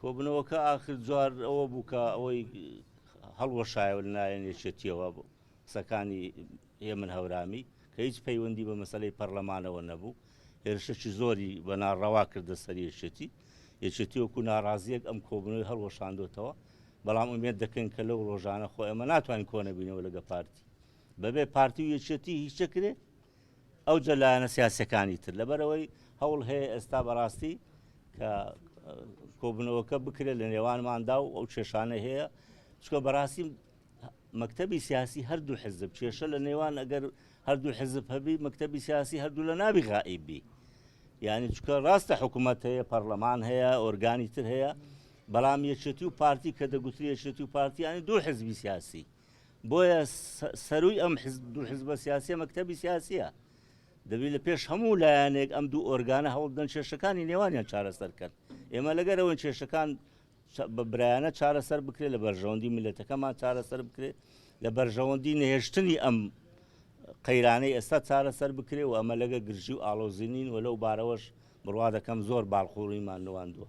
کۆبنەوەکە ئاخر جوار ئەوە بوو کە ئەوەی هەڵوەشایەوە لەلایەن یەکێتیەوە قسەکانی هێمن هەورامی کە هیچ پەیوەندی بە مەسەلەی پەرلەمانەوە نەبوو، هێرشەی زۆری بە ناڕەوا کردە سەر یەکێتی وەکو ناڕازیەک ئەم کۆبنەوەی هەڵوەشاندۆتەوە. بەڵام ئومێد دەکەین کە لەو ڕۆژانە خۆ ئێمە ناتوانین کۆنەبینەوە لەگە پارتی بەبێ پارتی و یەکێتی هیچ چەکرێ ئەو جەلایەنە سیاسەکانی تر لەبەرەوەی هەوڵ هەیە ئێستا بەڕاستی کە کۆبنەوەکە بکرێت لە نێوانماندا و ئەو کێشانە هەیە چکە بەڕاستی مەکتەبی سیاسی هەردوو حزب کێشە لە نێوان ئەگەر هەردوو حزب هەبی مەکتەبی سیاسی هەردوو لە ناوی غائب بی، یعنی چکە ڕاستە حکوومەت هەیە پەرلەمان هەیە ئۆرگانی تر هەیە، بەڵام یەکێتی و پارتی کە دەگوتری یەکێتی و پارتی ینی دوو حزبی سیاسی، بۆیە سەروی ئەم دوو حزبە سیاسیە مەکتەبی سیاسیە، دەبێت لە پێش هەموو لایەنێک ئەم دوو ئۆرگانە هەوڵ بدەن کێشەکانی نێوانیان چارەسەرکەن. ئێمە لەگەرەوە کێشەکان بە برایانە چارەسەر بکرێت، لە بەرژەوەندی میلەتەکەمان چارەسەر بکرێت، لە بەرژەوەندی نەهێشتنی ئەم قەیرانەی ئێستا چارەسەر بکرێت و ئەمە لەگە گرژی و ئاڵۆزینین و لەو بارەوەش بڕوا دەکەم زۆر باڵخۆڕیمان نواندووە.